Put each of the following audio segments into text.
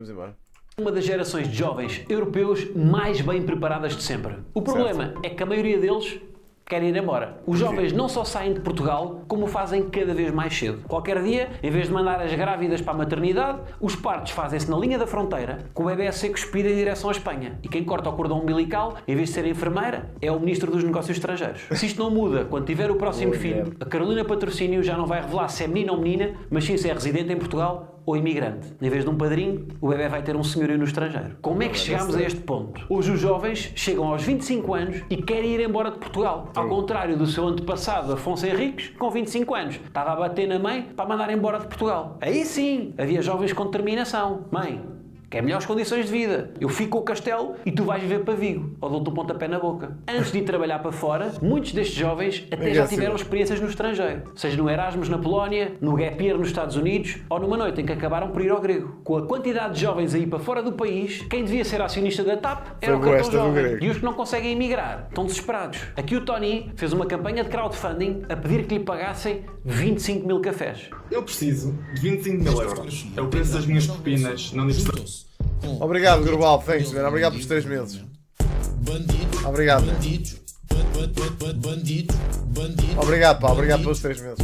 Vamos embora. Uma das gerações de jovens europeus mais bem preparadas de sempre. O problema é que a maioria deles querem ir embora. Os jovens não só saem de Portugal, como o fazem cada vez mais cedo. Qualquer dia, em vez de mandar as grávidas para a maternidade, os partos fazem-se na linha da fronteira, com o bebê a ser cuspido em direção à Espanha. E quem corta o cordão umbilical, em vez de ser a enfermeira, é o Ministro dos Negócios Estrangeiros. Se isto não muda, quando tiver o próximo filho, a Carolina Patrocínio já não vai revelar se é menino ou menina, mas sim se é residente em Portugal ou imigrante. Em vez de um padrinho, o bebê vai ter um senhorio no estrangeiro. Como é que chegámos a este ponto? Hoje os jovens chegam aos 25 anos e querem ir embora de Portugal. Ao contrário do seu antepassado Afonso Henriques, com 25 anos, estava a bater na mãe para mandar embora de Portugal. Aí sim, havia jovens com determinação. Mãe, quer melhores condições de vida. Eu fico com o castelo e tu vais viver para Vigo. Ou dou-te um pontapé na boca. Antes de ir trabalhar para fora, muitos destes jovens até já tiveram experiências no estrangeiro. Seja no Erasmus na Polónia, no Gap Year nos Estados Unidos, ou numa noite em que acabaram por ir ao grego. Com a quantidade de jovens aí para fora do país, quem devia ser acionista da TAP era o cartão jovem. E os que não conseguem emigrar estão desesperados. Aqui o Tony fez uma campanha de crowdfunding a pedir que lhe pagassem 25 mil cafés. Eu preciso de 25 mil euros. É o preço das minhas propinas na universidade. Obrigado, Grubal. Thanks, man. Obrigado pelos 3 meses. Obrigado, man. Obrigado, pá. Obrigado pelos 3 meses.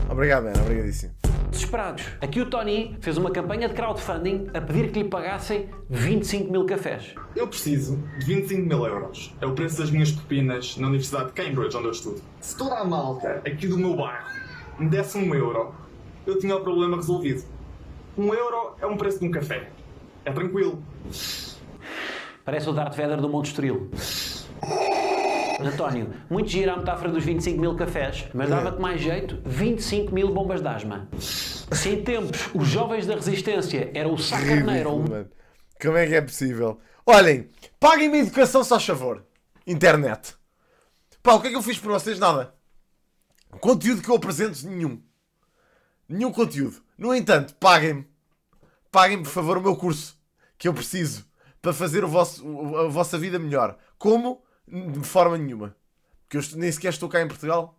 Obrigado, man. Obrigadíssimo. Desesperados. Aqui o Tony fez uma campanha de crowdfunding a pedir que lhe pagassem 25 mil cafés. Eu preciso de 25 mil euros. É o preço das minhas propinas na Universidade de Cambridge, onde eu estudo. Se toda a malta aqui do meu bairro me desse 1 euro, eu tinha o problema resolvido. 1 euro é um preço de um café. É tranquilo. Parece o Darth Vader do Monte Estoril. António, muito gira a metáfora dos 25 mil cafés, mas dava-te mais jeito 25 mil bombas de asma. Se em tempos os jovens da resistência eram o Sá Carneiro ou Mano. Como é que é possível? Olhem, paguem-me educação, se faz favor. Internet. Pá, o que é que eu fiz por vocês? Nada. Conteúdo que eu apresento, nenhum. Nenhum conteúdo. No entanto, paguem-me. Paguem-me, por favor, o meu curso. Que eu preciso. Para fazer a vossa vida melhor. Como? De forma nenhuma. Porque eu nem sequer estou cá em Portugal.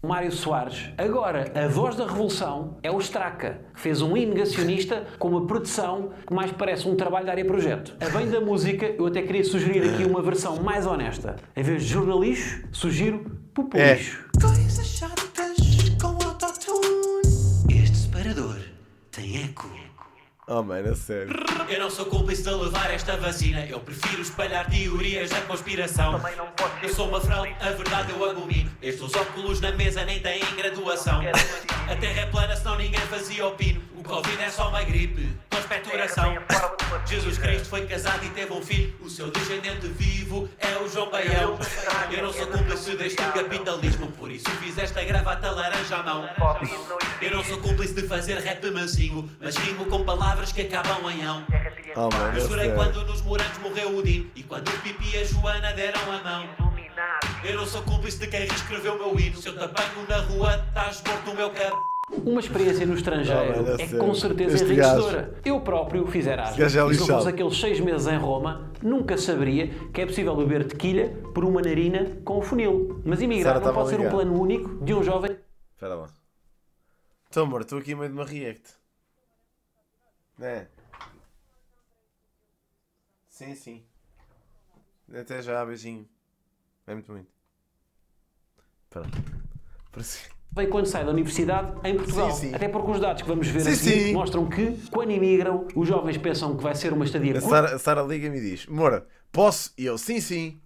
Mário Soares. Agora, a voz da revolução é o Straca, que fez um hino negacionista com uma produção que mais parece um trabalho da área projeto. A bem da música, eu até queria sugerir aqui uma versão mais honesta. Em vez de jornalixo, sugiro populixo. Coisas chatas com autotune. Este separador tem eco. Oh, mano, é sério. Eu não sou cúmplice de levar esta vacina. Eu prefiro espalhar teorias da conspiração. Eu sou uma fraude, a verdade eu abomino. Estes óculos na mesa nem têm graduação. A terra é plana, senão ninguém fazia o pino. O Covid é só uma gripe, com expectoração. Jesus Cristo foi casado e teve um filho. O seu descendente vivo é o João Baião. Eu não sou cúmplice deste capitalismo, por isso fiz esta gravata laranja à mão. Eu não sou cúmplice de fazer rap mansinho, mas rimo com palavras que acabam em ão. Oh, mano, Eu é chorei sério. quando nos morangos morreu o Dino e quando o Pipi e a Joana deram a mão. Eu não sou cúmplice de quem reescreveu o meu hino. Se eu te apanho na rua, estás morto no meu cabo. Uma experiência no estrangeiro Não, é é sério. com certeza Este enriquecedora. Eu próprio fiz Erasmus. Este gajo é E se eu fosse lixado. aqueles 6 meses em Roma, nunca saberia que é possível beber tequila por uma narina com funil. Mas emigrar Sara, não estava pode ser um ligado. plano único de um jovem. Espera lá. Então, amor, estou aqui em meio de uma react. É. Sim, sim. Até já, beijinho. É muito. Espera. Parece... Vem quando sai da universidade em Portugal. Sim, sim. Até porque os dados que vamos ver Sim, a seguir sim. mostram que, quando imigram, os jovens pensam que vai ser uma estadia A curta, Sara liga-me e diz: Amor, posso? E eu, sim.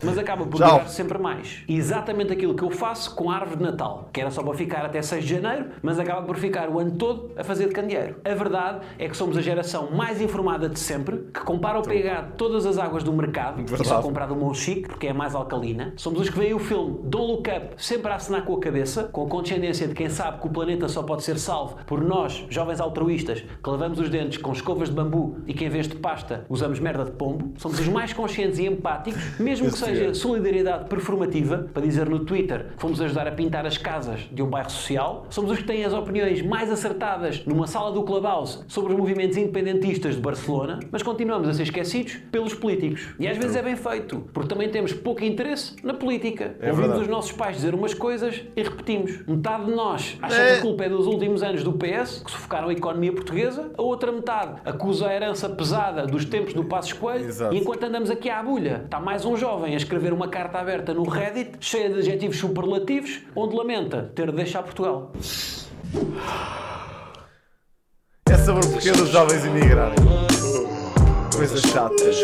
mas acaba por Já. durar sempre mais. Exatamente aquilo que eu faço com a árvore de Natal, que era só para ficar até 6 de janeiro, mas acaba por ficar o ano todo a fazer de candeeiro. A verdade é que somos a geração mais informada de sempre, que compara o pH de todas as águas do mercado, e Verdade. só comprar do Monchique, porque é mais alcalina. Somos os que veem o filme Don't Look Up sempre a acenar com a cabeça, com a condescendência de quem sabe que o planeta só pode ser salvo por nós, jovens altruístas, que lavamos os dentes com escovas de bambu e que em vez de pasta usamos merda de pombo. Somos os mais conscientes e empáticos, mesmo Mesmo que Este seja ano. solidariedade performativa, para dizer no Twitter que fomos ajudar a pintar as casas de um bairro social, somos os que têm as opiniões mais acertadas numa sala do Clubhouse sobre os movimentos independentistas de Barcelona, mas continuamos a ser esquecidos pelos políticos. E às vezes é bem feito, porque também temos pouco interesse na política. Ouvimos verdade. os nossos pais dizer umas coisas e repetimos. Metade de nós acha É. que a culpa é dos últimos anos do PS, que sufocaram a economia portuguesa, a outra metade acusa a herança pesada dos tempos do Passos Coelho, Exato. e enquanto andamos aqui à bulha, está mais um jovem a escrever uma carta aberta no Reddit, cheia de adjetivos superlativos, onde lamenta ter de deixar Portugal. É sobre o porquê dos jovens imigrarem. Coisas chatas.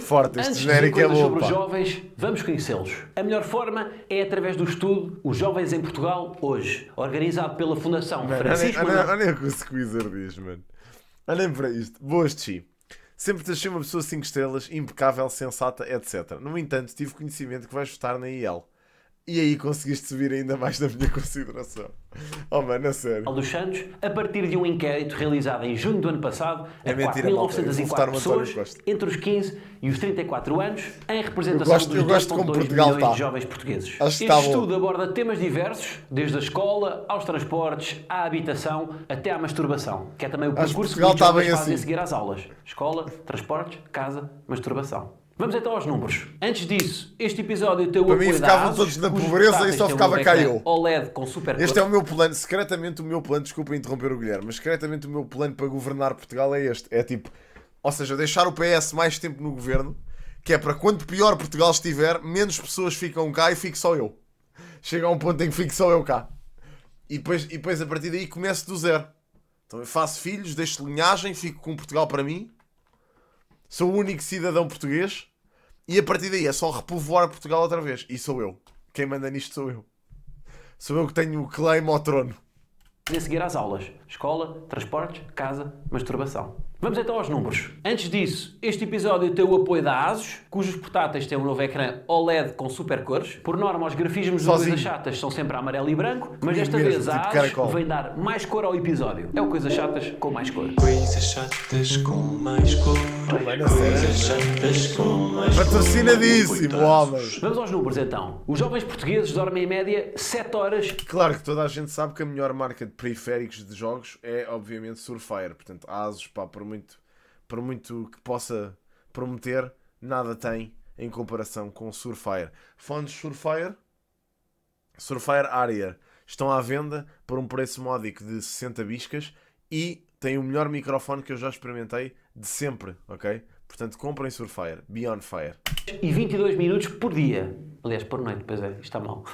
Forte, este Antes de genérico dizer é coisas bom, sobre os pá. jovens, vamos conhecê-los. A melhor forma é através do estudo Os Jovens em Portugal Hoje, organizado pela Fundação Francisco Manuel. Olha o que o Squeezer diz, mano. Olhem para isto. Boas de chi. Sempre te achei uma pessoa 5 estrelas, impecável, sensata, etc. No entanto, tive conhecimento que vais votar na IEL. E aí conseguiste subir ainda mais na minha consideração. Oh, mano, a sério. dos Santos, a partir de um inquérito realizado em junho do ano passado É a mentira, malta. Eu vou votar 4.904 no António pessoas Costa. entre os 15 e os 34 anos, em representação Eu gosto dos como 2,2 Portugal milhões tá. de jovens portugueses. Acho que Este tá bom. estudo aborda temas diversos, desde a escola, aos transportes, à habitação, até à masturbação, que é também o Acho que percurso que Portugal os tá jovens bem fazem assim. a seguir às aulas. Escola, transportes, casa, masturbação. Vamos então aos números. Antes disso, este episódio tem o Para mim, apoio da ficavam ASUS, todos na cujos pobreza e portáteis só têm um ficava novo cá ecrã eu. OLED com super Este cor. é o meu plano, secretamente o meu plano, desculpa interromper o Guilherme, mas secretamente o meu plano para governar Portugal é este. É tipo, ou seja, deixar o PS mais tempo no governo, que é para quanto pior Portugal estiver, menos pessoas ficam cá e fico só eu. Chega a um ponto em que fico só eu cá. E depois a partir daí começo do zero. Então eu faço filhos, deixo linhagem, fico com Portugal para mim. Sou o único cidadão português. E a partir daí é só repovoar Portugal outra vez. E sou eu. Quem manda nisto sou eu. Sou eu que tenho o claim ao trono. A seguir às aulas. Escola, transportes, casa, masturbação. Vamos então aos números. Antes disso, este episódio tem o apoio da ASUS, cujos portáteis têm um novo ecrã OLED com super cores. Por norma, os grafismos de Sozinho. Coisas Chatas são sempre amarelo e branco, mas Comigo desta mesmo, vez a tipo ASUS caracol. vem dar mais cor ao episódio. É o Coisas Chatas com mais cor. Coisas chatas com mais cor. Mano, a sério. Coisas chatas com mais cor. Patrocinadíssimo, homem. Vamos aos números então. Os jovens portugueses dormem em média 7 horas. Claro que toda a gente sabe que a melhor marca de periféricos de jogos é, obviamente, Surefire. Portanto, a ASUS, pá, por muito que possa prometer, nada tem em comparação com Surefire. Fones Surefire Aria estão à venda por um preço módico de 60 biscas e têm o melhor microfone que eu já experimentei de sempre, ok? Portanto, comprem Surefire, Be on Fire. E 22 minutos por dia. Aliás, por noite, pois é, isto está mal.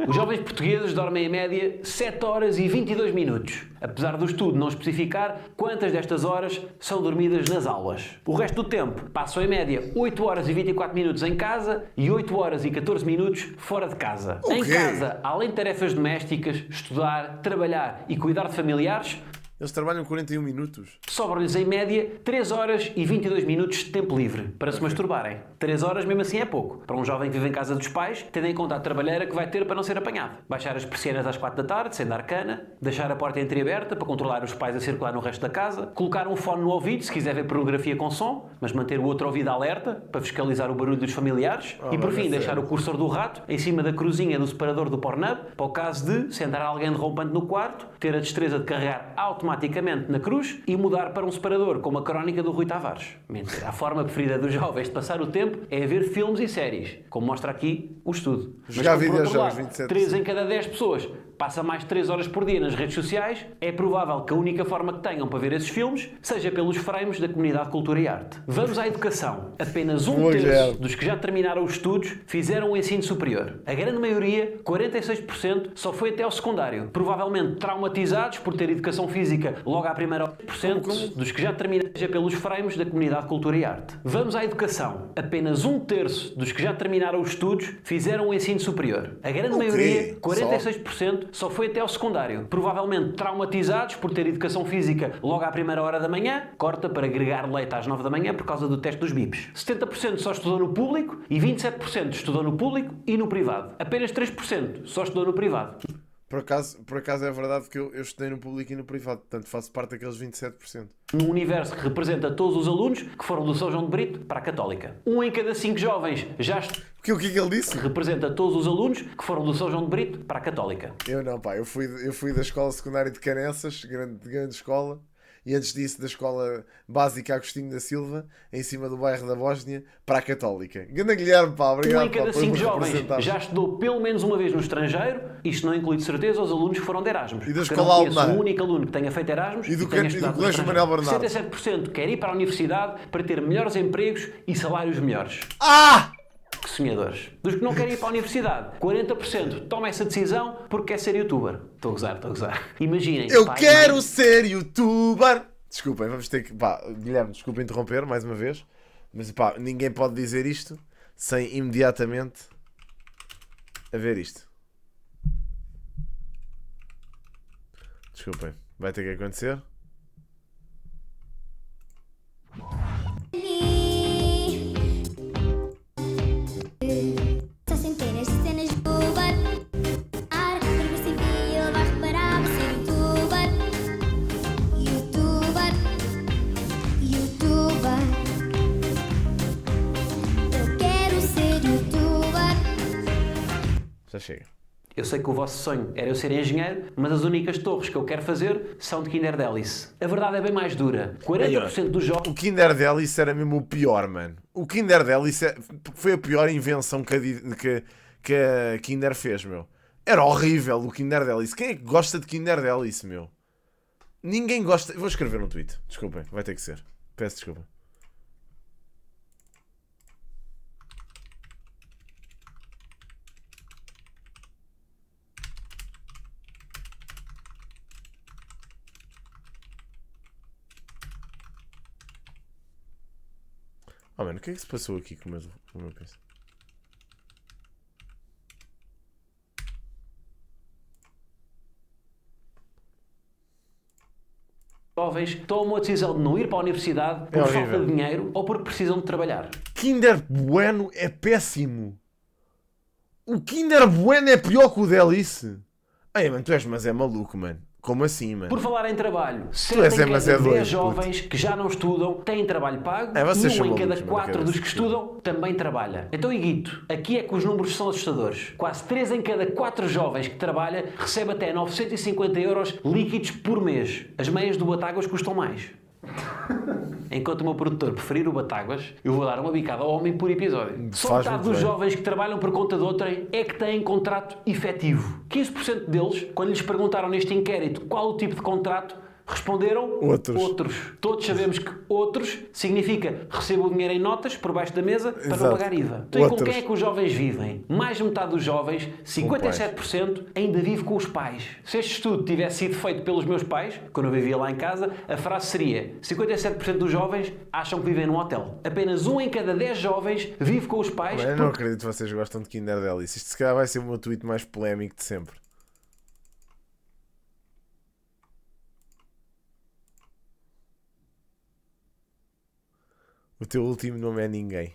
Os jovens portugueses dormem em média 7 horas e 22 minutos, apesar do estudo não especificar quantas destas horas são dormidas nas aulas. O resto do tempo passam em média 8 horas e 24 minutos em casa e 8 horas e 14 minutos fora de casa. O Em quê? casa, além de tarefas domésticas, estudar, trabalhar e cuidar de familiares, Eles trabalham 41 minutos. sobram-lhes em média 3 horas e 22 minutos de tempo livre para se masturbarem. 3 horas mesmo assim é pouco. Para um jovem que vive em casa dos pais, tendo em conta a trabalheira que vai ter para não ser apanhado. Baixar as persianas às 4 da tarde, sem dar cana, deixar a porta entreaberta para controlar os pais a circular no resto da casa, colocar um fone no ouvido se quiser ver pornografia com som, mas manter o outro ouvido alerta para fiscalizar o barulho dos familiares e por fim deixar o cursor do rato em cima da cruzinha do separador do Pornhub para o caso de, se entrar alguém derrompante no quarto, ter a destreza de carregar automaticamente na cruz e mudar para um separador como a crónica do Rui Tavares. Mentira. A forma preferida dos jovens de passar o tempo é ver filmes e séries, como mostra aqui o estudo. Jogar como, por outro videojogos, lado, 27%. 3 em cada 10 pessoas passa mais de 3 horas por dia nas redes sociais, é provável que a única forma que tenham para ver esses filmes seja pelos frames da comunidade Cultura e Arte. Vamos à educação. Apenas um Boa, terço Guilherme. dos que já terminaram os estudos fizeram o ensino superior. A grande maioria, 46%, só foi até ao secundário. Provavelmente traumatizados por ter educação física logo à primeira hora. 40% dos que já terminaram seja pelos frames da comunidade Cultura e Arte. Vamos à educação. Apenas um terço dos que já terminaram os estudos fizeram o ensino superior. A grande maioria, 46%, só foi até ao secundário. Provavelmente traumatizados por ter educação física logo à primeira hora da manhã, corta para agregar leite às 9 da manhã por causa do teste dos bips. 70% só estudou no público e 27% estudou no público e no privado. Apenas 3% só estudou no privado. Por acaso é verdade que eu estudei no público e no privado, portanto faço parte daqueles 27%. Num universo que representa todos os alunos que foram do São João de Brito para a Católica. 1 em cada 5 jovens já O que é que ele disse? representa todos os alunos que foram do São João de Brito para a Católica. Eu não, pá, eu fui da escola secundária de Canessas, grande escola, e antes disso da escola básica Agostinho da Silva, em cima do bairro da Bósnia, para a Católica. Ganda Guilherme, pá, 1 obrigado, em cada pá, por 5 me jovens representar. já estudou pelo menos uma vez no estrangeiro, isto não inclui de certeza os alunos que foram de Erasmus. E da Porque eu escola não conheço alemã. um único aluno que tenha feito Erasmus E do tenha e do estudado no Colégio estrangeiro. Manuel Bernardo. 67% quer ir para a universidade para ter melhores empregos e salários melhores. Ah! Que sonhadores. Dos que não querem ir para a universidade, 40% toma essa decisão porque quer ser youtuber. Estou a gozar. Imaginem. Eu pai e quero mãe, ser youtuber! Desculpem, vamos ter que... Pá, Guilherme, desculpa interromper mais uma vez, mas pá, ninguém pode dizer isto sem imediatamente a ver isto. Desculpem, vai ter que acontecer. Só centenas de cenas de youtuber. A Guerra Civil vai reparar para ser youtuber. Youtuber. Eu quero ser youtuber. Já chega. Eu sei que o vosso sonho era eu ser engenheiro, mas as únicas torres que eu quero fazer são de Kinder Delice. A verdade é bem mais dura. 40% dos jovens... O Kinder Delice era mesmo o pior, mano. O Kinder Delice foi a pior invenção que a Kinder fez, meu. Era horrível o Kinder Delice. Quem é que gosta de Kinder Delice, meu? Ninguém gosta... Vou escrever um tweet. Desculpem, vai ter que ser. Peço desculpa. Oh, mano, o que é que se passou aqui com o meu PC? Jovens tomam a decisão de não ir para a universidade por horrível. falta de dinheiro ou porque precisam de trabalhar. Kinder Bueno é péssimo. O Kinder Bueno é pior que o Delice. Ai, mano, tu és, mas é maluco, mano. Como assim, mano? Por falar em trabalho, és 7 em mas cada é doido, 10 jovens que já não estudam têm trabalho pago É, vocês e são 1 em cada malucos, mano, 4 cara, dos que sim. estudam também trabalha. Então, Iguito, aqui é que os números são assustadores. Quase 3 em cada 4 jovens que trabalha recebe até 950 euros líquidos por mês. As meias do Batáguas custam mais. Enquanto o meu produtor preferir o Batáguas, eu vou dar uma bicada ao homem por episódio. Só Faz metade muito dos bem. jovens que trabalham por conta de outrem é que têm contrato efetivo. 15% deles, quando lhes perguntaram neste inquérito qual o tipo de contrato, responderam Outros. Todos sabemos que outros significa recebo o dinheiro em notas por baixo da mesa para não Exato. pagar IVA. Então, e com Outros. quem é que os jovens vivem? Mais de metade dos jovens, 57%, ainda vive com os pais. Se este estudo tivesse sido feito pelos meus pais, quando eu vivia lá em casa, a frase seria: 57% dos jovens acham que vivem num hotel. Apenas 1 em cada 10 jovens vive com os pais. Mano, eu não acredito que vocês gostam de Kinder Delice. Isto se calhar vai ser o meu tweet mais polémico de sempre. O teu último nome é ninguém.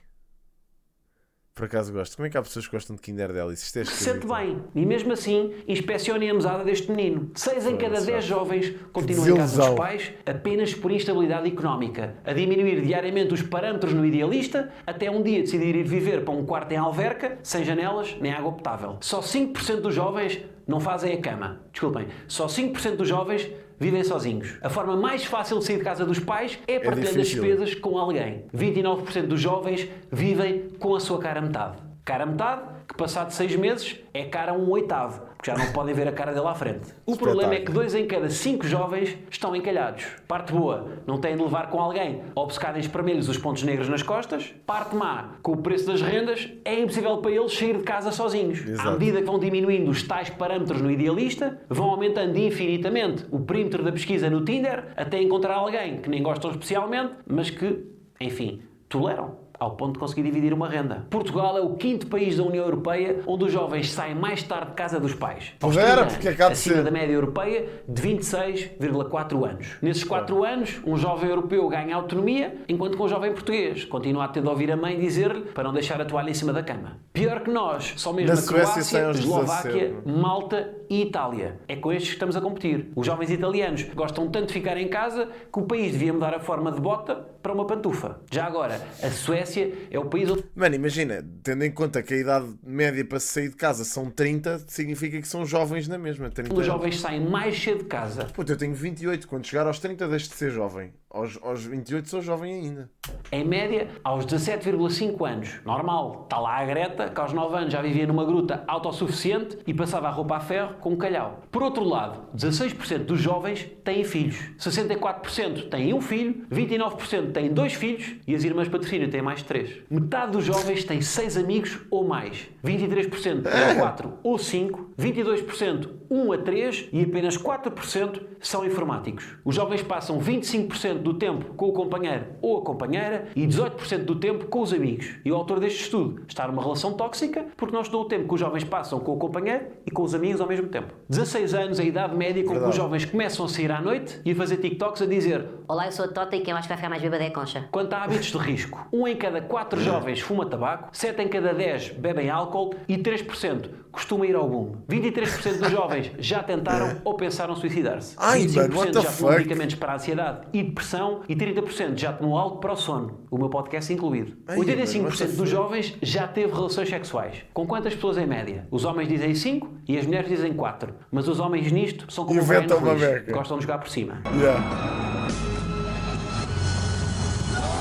Por acaso gosto. Como é que há pessoas que gostam de Kinder Delice? Isto é Se esquisito. sente bem. E mesmo assim, inspecionem a mesada deste menino. 6 em cada 10 jovens continuam em casa dos desilusão. pais apenas por instabilidade económica, a diminuir diariamente os parâmetros no idealista, até um dia decidir ir viver para um quarto em alverca, sem janelas nem água potável. Só 5% dos jovens não fazem a cama. Desculpem, só 5% dos jovens vivem sozinhos. A forma mais fácil de sair de casa dos pais é partilhando as difícil. despesas com alguém. 29% dos jovens vivem com a sua cara metade. Cara metade, que passado 6 meses é cara 1/8, porque já não podem ver a cara dele à frente. O problema é que 2 em cada 5 jovens estão encalhados. Parte boa, não têm de levar com alguém obcecado em espremer-lhes os pontos negros nas costas. Parte má, com o preço das rendas, é impossível para eles sair de casa sozinhos. Exato. À medida que vão diminuindo os tais parâmetros no idealista, vão aumentando infinitamente o perímetro da pesquisa no Tinder, até encontrar alguém que nem gostam especialmente, mas que, enfim, toleram. ao ponto de conseguir dividir uma renda. Portugal é o 5º país da União Europeia onde os jovens saem mais tarde de casa dos pais. Aos Pudera, 30 porque anos, acaba de acima ser. da média europeia de 26,4 anos. Nesses 4 anos, um jovem europeu ganha autonomia, enquanto que um jovem português continua a ter de ouvir a mãe dizer-lhe para não deixar a toalha em cima da cama. Pior que nós, só mesmo Na a Suécia saem Croácia, aos Eslováquia, 17. Malta e Itália. É com estes que estamos a competir. Os jovens italianos gostam tanto de ficar em casa que o país devia mudar a forma de bota para uma pantufa. Já agora, a Suécia é o país onde Mano, imagina, tendo em conta que a idade média para sair de casa são 30, significa que são jovens na mesma. 30 os anos. jovens saem mais cedo de casa. Puta, eu tenho 28. Quando chegar aos 30 deixo de ser jovem. Aos 28 sou jovem ainda. Em média, aos 17,5 anos. Normal. Está lá a Greta, que aos 9 anos já vivia numa gruta autossuficiente e passava a roupa a ferro com um calhau. Por outro lado, 16% dos jovens têm filhos. 64% têm um filho, 29% têm 2 filhos e as irmãs patrocínio têm mais de 3. Metade dos jovens têm 6 amigos ou mais. 23% têm 4 ou 5, 22% 1 a 3 e apenas 4% são informáticos. Os jovens passam 25% do tempo com o companheiro ou a companheira e 18% do tempo com os amigos. E o autor deste estudo está numa relação tóxica porque não estudou o tempo que os jovens passam com o companheiro e com os amigos ao mesmo tempo. 16 anos é a idade média com que os jovens começam a sair à noite e a fazer TikToks a dizer: Olá, eu sou a Tota e quem eu acho que vai ficar mais bêbada é a Concha. quanto a hábitos de risco, 1 em cada 4 jovens fuma tabaco, 7 em cada 10 bebem álcool e 3% costuma ir ao boom. 23% dos jovens já tentaram ou pensaram suicidar-se. Ai, mano, what 25% the já tomou fuck? medicamentos para a ansiedade e depressão e 30% já tomou algo para o sono. O meu podcast incluído. Ai, mano, what the 85% dos fuck? jovens já teve relações sexuais. Com quantas pessoas em média? Os homens dizem 5 e as mulheres dizem 4. Mas os homens nisto são como o Brian Inventam uma Ruiz. beca. Gostam de jogar por cima. Yeah.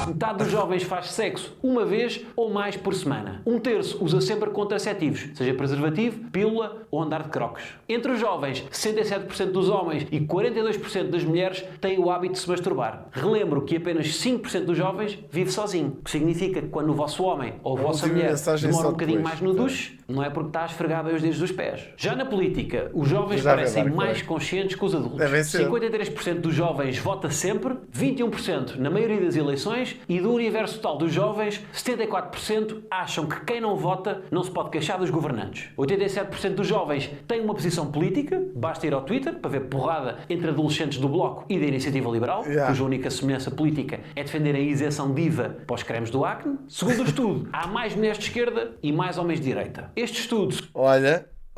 Metade dos jovens faz sexo uma vez ou mais por semana. 1/3 usa sempre contraceptivos, seja preservativo, pílula ou andar de croques. Entre os jovens, 67% dos homens e 42% das mulheres têm o hábito de se masturbar. Relembro que apenas 5% dos jovens vive sozinho, o que significa que quando o vosso homem ou a vossa última mulher mensagem demora só um bocadinho depois. mais no duche, não é porque está a esfregar bem os dedos dos pés. Já na política, os jovens Já parecem vai dar, mais claro. conscientes que os adultos. Devem ser. 53% dos jovens vota sempre, 21% na maioria das eleições e do universo total dos jovens, 74% acham que quem não vota não se pode queixar dos governantes. 87% dos jovens têm uma posição política, basta ir ao Twitter para ver porrada entre adolescentes do Bloco e da Iniciativa Liberal, Yeah. cuja única semelhança política é defender a isenção de IVA para os cremes do acne. Segundo o estudo, há mais mulheres de esquerda e mais homens de direita. Este estudo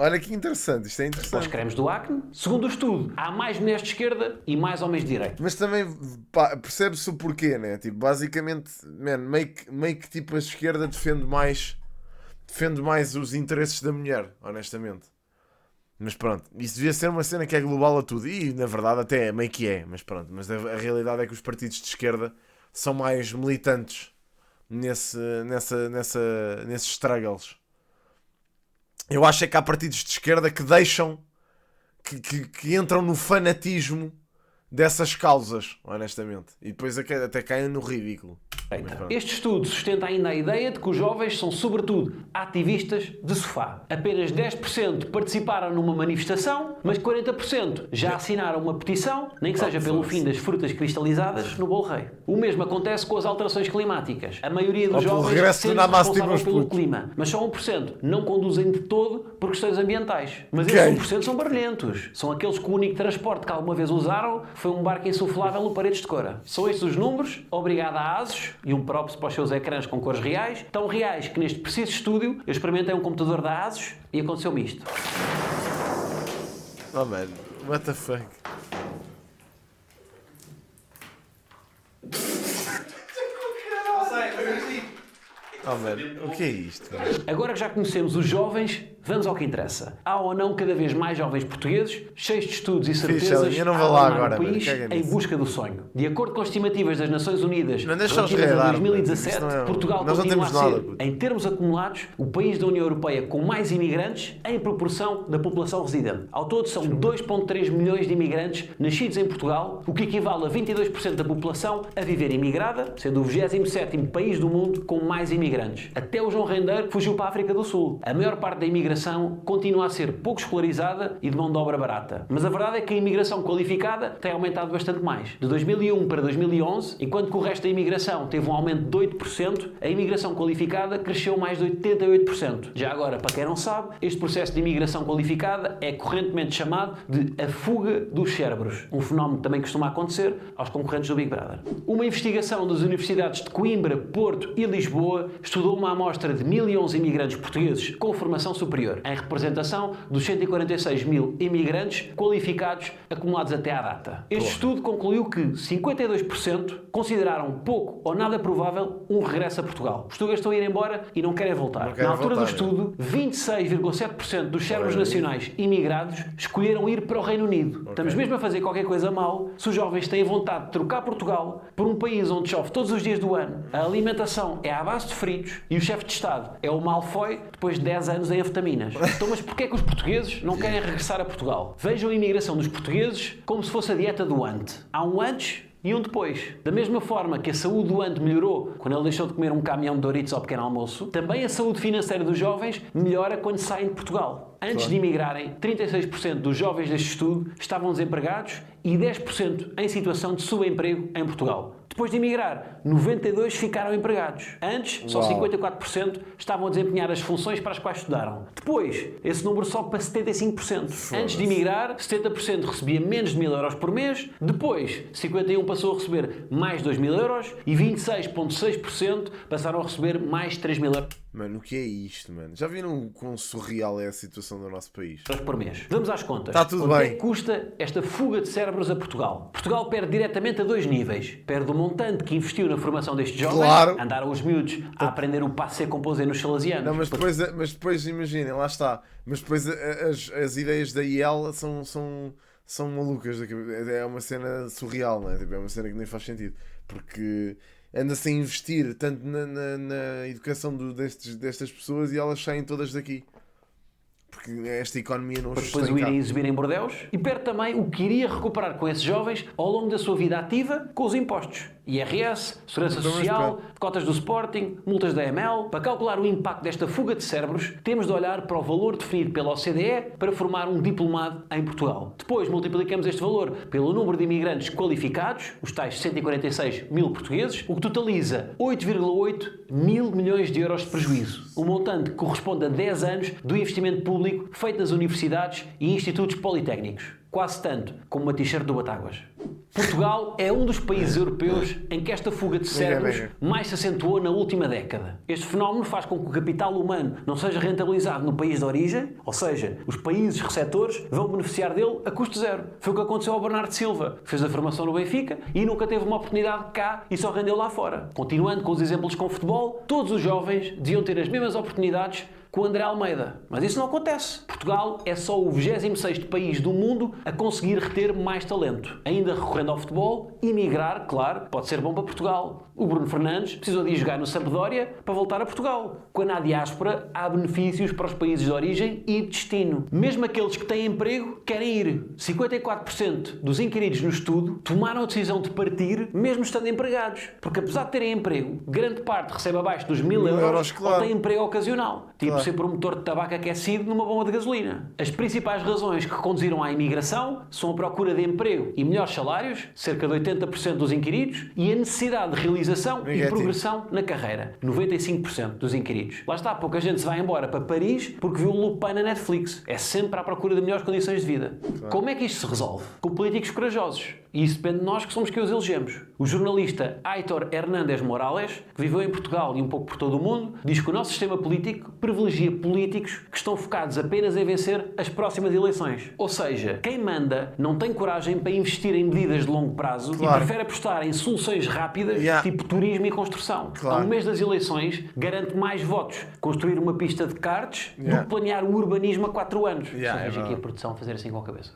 Olha que interessante, isto é para os interessante. cremes do acne. Segundo o estudo, há mais mulheres de esquerda e mais homens de direita. Mas também pá, percebe-se o porquê, né? Tipo, basicamente, man, meio que tipo a esquerda defende mais os interesses da mulher, honestamente. Mas pronto, isso devia ser uma cena que é global a tudo. E na verdade até é, meio que é, mas pronto. Mas a realidade é que os partidos de esquerda são mais militantes nesses struggles. Eu acho é que há partidos de esquerda que deixam, que entram no fanatismo dessas causas, honestamente. E depois até caem no ridículo. Mas pronto. Este estudo sustenta ainda a ideia de que os jovens são, sobretudo, ativistas de sofá. Apenas 10% participaram numa manifestação, mas 40% já assinaram uma petição, nem que seja pelo fim das frutas cristalizadas no bolo rei. O mesmo acontece com as alterações climáticas. A maioria dos Ou pelo jovens regresso do sente-se Namaste responsável nos pelo putos. clima, mas só 1% não conduzem de todo por questões ambientais. Mas Quem? esses 1% são barulhentos. São aqueles que o único transporte que alguma vez usaram foi um barco insuflável no Paredes de Cora. São estes os números, obrigado a ASUS, e um props para os seus ecrãs com cores reais, tão reais que neste preciso estúdio eu experimentei um computador da ASUS e aconteceu-me isto. Oh mano, what the fuck? Oh mano, o que é isto? Mano? Agora que já conhecemos os jovens, vamos ao que interessa. Há ou não cada vez mais jovens portugueses, cheios de estudos e certezas, Fixe, eu não a vou lá abandonar agora, o mano, país caga em nisso. busca do sonho. De acordo com as estimativas das Nações Unidas, Não deixa-os relativas a reedar, mano. 2017, Isto não é- Portugal nós não continua a temos ser, nada, puto. em termos acumulados, o país da União Europeia com mais imigrantes em proporção da população residente. Ao todo são 2,3 milhões de imigrantes nascidos em Portugal, o que equivale a 22% da população a viver imigrada, sendo o 27º país do mundo com mais imigrantes. Até o João Rendeiro fugiu para a África do Sul. A maior parte da imigração imigração continua a ser pouco escolarizada e de mão de obra barata. Mas a verdade é que a imigração qualificada tem aumentado bastante mais. De 2001 para 2011, enquanto que o resto da imigração teve um aumento de 8%, a imigração qualificada cresceu mais de 88%. Já agora, para quem não sabe, este processo de imigração qualificada é correntemente chamado de a fuga dos cérebros. Um fenómeno que também costuma acontecer aos concorrentes do Big Brother. Uma investigação das universidades de Coimbra, Porto e Lisboa estudou uma amostra de 1.011 imigrantes portugueses com formação superior, em representação dos 146 mil imigrantes qualificados acumulados até à data. Este estudo concluiu que 52% consideraram pouco ou nada provável um regresso a Portugal. Os portugueses estão a ir embora e não querem voltar. Na altura do estudo, 26,7% dos cérebros nacionais imigrados escolheram ir para o Reino Unido. Estamos mesmo a fazer qualquer coisa mal se os jovens têm vontade de trocar Portugal por um país onde chove todos os dias do ano, a alimentação é à base de fritos e o chefe de Estado é o Malfoy depois de 10 anos em anfetaminas. Então, mas porquê é que os portugueses não querem regressar a Portugal? Vejam a imigração dos portugueses como se fosse a dieta do ante. Há um antes e um depois. Da mesma forma que a saúde do ante melhorou quando ele deixou de comer um caminhão de Doritos ao pequeno almoço, também a saúde financeira dos jovens melhora quando saem de Portugal. Antes de imigrarem, 36% dos jovens deste estudo estavam desempregados e 10% em situação de subemprego em Portugal. Depois de emigrar, 92% ficaram empregados. Antes, só 54% estavam a desempenhar as funções para as quais estudaram. Depois, esse número sobe para 75%. Antes de emigrar, 70% recebia menos de 1.000 euros por mês. Depois, 51% passou a receber mais de 2.000 euros e 26,6% passaram a receber mais de 3.000 euros. Mano, o que é isto, mano? Já viram quão surreal é a situação do nosso país? Por mês. Vamos às contas. Está tudo Quanto bem. é que custa esta fuga de cérebros a Portugal? Portugal perde diretamente a dois níveis. Perde o montante que investiu na formação destes jovens. Claro. Andaram os miúdos a aprender o passe composé nos salesianos. Não, mas depois imaginem, lá está. Mas depois as ideias da IEL são malucas. É uma cena surreal, não é? Tipo, é uma cena que nem faz sentido. Porque anda-se a investir tanto na educação destas pessoas e elas saem todas daqui. Porque esta economia não os Depois o irem exibir em bordeus e perde também o que iria recuperar com esses jovens ao longo da sua vida ativa com os impostos. IRS, Segurança Social, cotas do Sporting, multas da AML. Para calcular o impacto desta fuga de cérebros, temos de olhar para o valor definido pela OCDE para formar um diplomado em Portugal. Depois multiplicamos este valor pelo número de imigrantes qualificados, os tais 146 mil portugueses, o que totaliza 8,8 mil milhões de euros de prejuízo. Um montante que corresponde a 10 anos do investimento público feito nas universidades e institutos politécnicos. Quase tanto como uma t-shirt do Batáguas. Portugal é um dos países europeus em que esta fuga de cérebros mais se acentuou na última década. Este fenómeno faz com que o capital humano não seja rentabilizado no país de origem, ou seja, os países receptores vão beneficiar dele a custo zero. Foi o que aconteceu ao Bernardo Silva, que fez a formação no Benfica e nunca teve uma oportunidade cá e só rendeu lá fora. Continuando com os exemplos com futebol, todos os jovens deviam ter as mesmas oportunidades com o André Almeida. Mas isso não acontece. Portugal é só o 26º país do mundo a conseguir reter mais talento. Ainda recorrendo ao futebol, emigrar, claro, pode ser bom para Portugal. O Bruno Fernandes precisou de ir jogar no Sampdoria para voltar a Portugal. Quando há diáspora, há benefícios para os países de origem e de destino. Mesmo aqueles que têm emprego querem ir. 54% dos inquiridos no estudo tomaram a decisão de partir mesmo estando empregados. Porque apesar de terem emprego, grande parte recebe abaixo dos 1.000 euros claro. ou tem emprego ocasional. Tipo ser promotor de tabaco aquecido numa bomba de gasolina. As principais razões que conduziram à imigração são a procura de emprego e melhores salários, cerca de 80% dos inquiridos, e a necessidade de realização e progressão na carreira, 95% dos inquiridos. Lá está, pouca gente se vai embora para Paris porque viu o Lupin na Netflix. É sempre à procura de melhores condições de vida. Claro. Como é que isto se resolve? Com políticos corajosos. E isso depende de nós, que somos que os elegemos. O jornalista Aitor Hernández Morales, que viveu em Portugal e um pouco por todo o mundo, diz que o nosso sistema político privilegia políticos que estão focados apenas em vencer as próximas eleições. Ou seja, quem manda não tem coragem para investir em medidas de longo prazo e prefere apostar em soluções rápidas, tipo turismo e construção. A um mês das eleições, garante mais votos construir uma pista de karts do que planear o urbanismo a 4 anos. Só vejo aqui a produção fazer assim com a cabeça.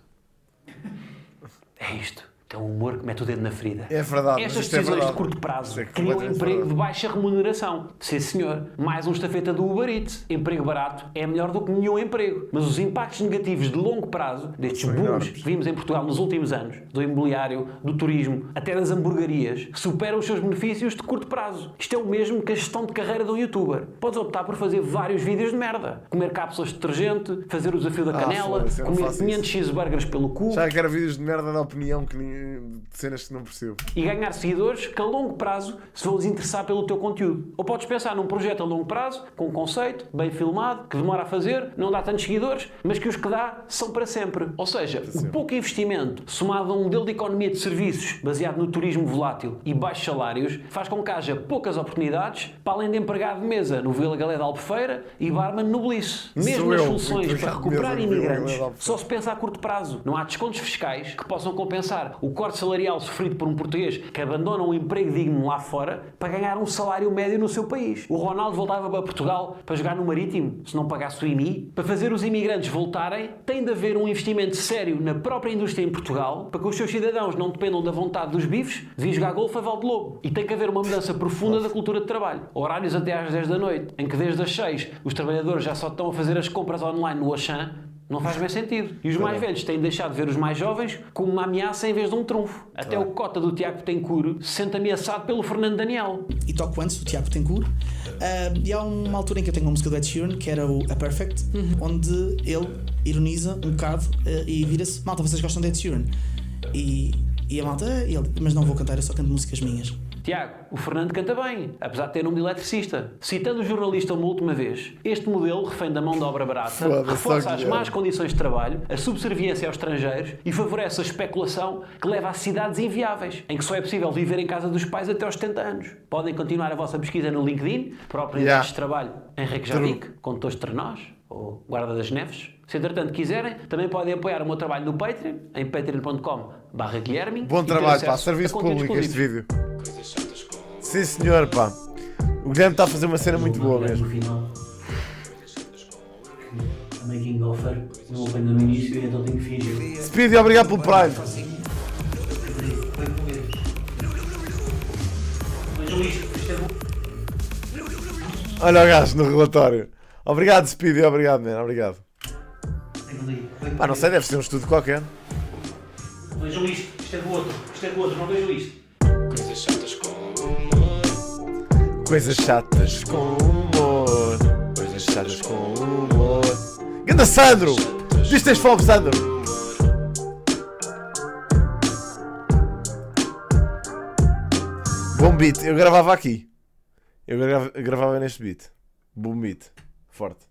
É isto. Tem um humor que mete o dedo na ferida. É verdade, mas Estas isto é decisões verdade. de curto prazo Isto é criam completamente emprego verdade. de baixa remuneração. Sim, senhor. Mais um estafeta do Uber Eats. Emprego barato é melhor do que nenhum emprego. Mas os impactos negativos de longo prazo destes São booms enormes. que vimos em Portugal nos últimos anos, do imobiliário, do turismo, até das hamburguerias, superam os seus benefícios de curto prazo. Isto é o mesmo que a gestão de carreira de um youtuber. Podes optar por fazer vários vídeos de merda. Comer cápsulas de detergente, fazer o desafio da canela, foda-se, eu não comer faço 500 cheeseburgers pelo cu. Já quero vídeos de merda da opinião de cenas que não percebo. E ganhar seguidores que a longo prazo se vão desinteressar pelo teu conteúdo. Ou podes pensar num projeto a longo prazo, com um conceito, bem filmado, que demora a fazer, não dá tantos seguidores, mas que os que dá são para sempre. Ou seja, o pouco investimento, somado a um modelo de economia de serviços baseado no turismo volátil e baixos salários, faz com que haja poucas oportunidades, para além de empregado de mesa no Vila Galé da Albufeira e barman no Belice. Mesmo Sou as eu, soluções para empregado de recuperar mesa no Vila Galé imigrantes da Albufeira. só se pensa a curto prazo. Não há descontos fiscais que possam compensar o corte salarial sofrido por um português que abandona um emprego digno lá fora para ganhar um salário médio no seu país. O Ronaldo voltava para Portugal para jogar no Marítimo, se não pagasse o IMI. Para fazer os imigrantes voltarem, tem de haver um investimento sério na própria indústria em Portugal para que os seus cidadãos não dependam da vontade dos bifes de vir jogar golfe a Valdelobo. E tem que haver uma mudança profunda da cultura de trabalho. Horários até às 10 da noite, em que desde as 6 os trabalhadores já só estão a fazer as compras online no Auchan. Não faz bem sentido. E os mais velhos têm deixado de ver os mais jovens como uma ameaça em vez de um trunfo. Até o cota do Tiago Betancourt se sente ameaçado pelo Fernando Daniel. E toco antes do Tiago Betancourt. E há uma altura em que eu tenho uma música do Ed Sheeran, que era o A Perfect, onde ele ironiza um bocado e vira-se: malta, vocês gostam de Ed Sheeran? E a malta: ele, mas não vou cantar, eu só canto músicas minhas. Tiago, o Fernando canta bem, apesar de ter nome de eletricista. Citando o jornalista uma última vez, este modelo, refém da mão de obra barata, Foda-se, reforça só as que más condições de trabalho, a subserviência aos estrangeiros e favorece a especulação que leva a cidades inviáveis, em que só é possível viver em casa dos pais até aos 70 anos. Podem continuar a vossa pesquisa no LinkedIn, para oportunidades de trabalho em Reykjavik, Condutores de Trenós ou Guarda das Neves. Se entretanto quiserem, também podem apoiar o meu trabalho no Patreon, em patreon.com/Guilherme. Bom trabalho, pá, serviço público este vídeo. Sim senhor, pá. O Guilherme está a fazer uma cena muito boa mesmo. No final, a making offer não apanha no início e então tenho que fingir. Speedy, obrigado pelo Prime. Vejam isto, isto é bom. Olha o gajo no relatório. Obrigado, Speedy, obrigado, man, obrigado. Pá, não sei, deve ser um estudo qualquer. Vejam isto é do outro, não vejam isto. Coisas chatas com humor. Coisas chatas com humor. Coisas chatas com humor. Ganda Sandro! Diz que tens fome, Sandro! Bom beat, eu gravava aqui. Eu gravava neste beat. Bom beat. Forte.